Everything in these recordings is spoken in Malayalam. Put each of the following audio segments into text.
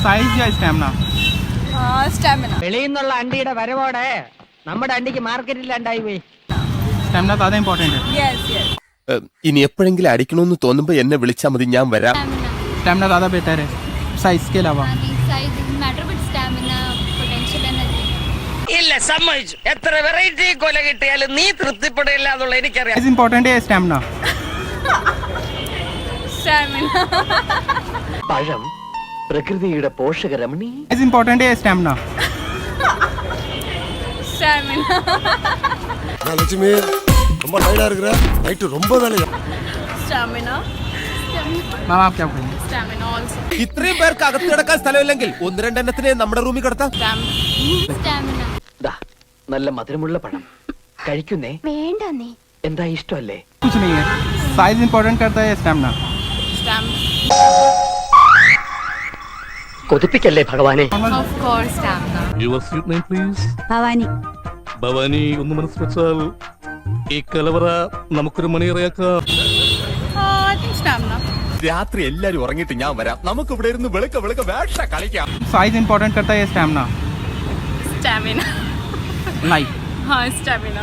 സൈസ് या स्टैमिना സ്റ്റാമിന. വെളിയിൽ നിന്നുള്ള അണ്ടിയുടെ വരവോടെ നമ്മുടെ അണ്ടിക്ക് മാർക്കറ്റിൽ ഉണ്ടായി പോയി. स्टैमिना ज़्यादा इंपॉर्टेंट है. Yes yes. ഇനി എപ്പോഴെങ്കിലും അടിക്കണമെന്ന് തോന്നുമ്പോ എന്നെ വിളിച്ചാൽ മതി, ഞാൻ വരാം. स्टैमिना ज़्यादा बेटर है साइज के अलावा. size doesn't matter, but stamina, potential energy. ഇല്ല, സമ്മതിച്ചു. എത്ര വെറൈറ്റി കൊല കിട്ടിയാലും നീ തൃപ്തിപ്പെടില്ല എന്നുള്ള എനിക്കറിയാം. साइज इंपॉर्टेंट है स्टैमिना. സ്റ്റാമിന. പഴം പ്രകൃതിയുടെ പോഷകരമണി. साइज इंपॉर्टेंट है स्टैमिना. സ്റ്റാമിന. லட்சுமி ரொம்ப டயர்டா இருக்கிற நைட்டு ரொம்ப வேலையா സ്റ്റാമിന. मैम आप क्या बोलेंगे? Stamina also. ഇത്രയും പേർക്ക് അകത്ത് കിടക്കാൻ സ്ഥലമില്ലെങ്കിൽ ഒന്ന് രണ്ടെണ്ണത്തിനെ നമ്മുടെ റൂമിൽ കിടത്താം. Stamina. ദാ, നല്ല മധുരമുള്ള പഴം കഴിക്കുന്നേ. വേണ്ടന്നേ. എന്താ ഇഷ്ടമല്ലേ? कुछ नहीं है. साइज इंपॉर्टेंट करता है स्टैमिना. സ്റ്റാമിന. കൊതിപ്പിക്കല്ലേ ഭഗവാനെ. Of course stamina. Your sweet name please. Bhavani. Bhavani ഒന്ന് മനസ്സ് വെച്ചാൽ ഈ കലവറ നമുക്കൊരു മണിയറയാക്കാം. I think stamina. രാത്രി എല്ലാരും ഉറങ്ങിയിട്ട് ഞാൻ വരാം. നമുക്ക് ഇവിടെ ഇരുന്ന് വെളുക്ക വെളുക്ക വേഷ കളിക്കാം. साइज इंपॉर्टेंट करता है स्टैमिना. സ്റ്റാമിന. Like stamina.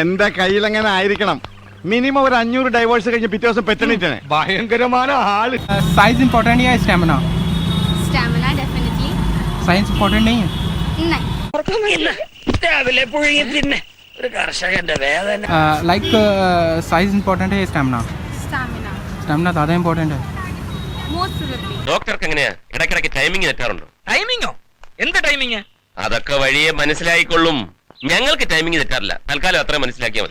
എന്റെ കയ്യിൽ അങ്ങനെ ആയിരിക്കണം. മിനിമം ഒരു 500 ഡൈവേഴ്സ് കഴിഞ്ഞ് പിറ്റേ ദിവസം പെറ്റണിട്ടാണ്. ഭയങ്കരമായ ആള്. साइज इंपॉर्टेंट या stamina? Stamina definitely. Size important नहीं है. नहीं. രാവിലെ പുഴുങ്ങി തിന്നെ ഒരു കർഷകന്റെ വേദന. लाइक साइज इंपॉर्टेंट है स्टैमिना. സ്റ്റാമിന. स्टैमिना ज़्यादा इंपॉर्टेंट है. Most probably. ഡോക്ടർക്ക് എങ്ങനെയാ ഇടയ്ക്കിടയ്ക്ക് ടൈമിംഗ് തെറ്റാറുണ്ടോ? ടൈമിങ്ങോ? എന്ത് ടൈമിങ്? അതൊക്കെ വഴിയെ മനസ്സിലായിക്കൊള്ളും. ഞങ്ങൾക്ക് ടൈമിംഗ് തെറ്റാറില്ല. തൽക്കാലം അത്ര മനസ്സിലാക്കിയാൽ മതി.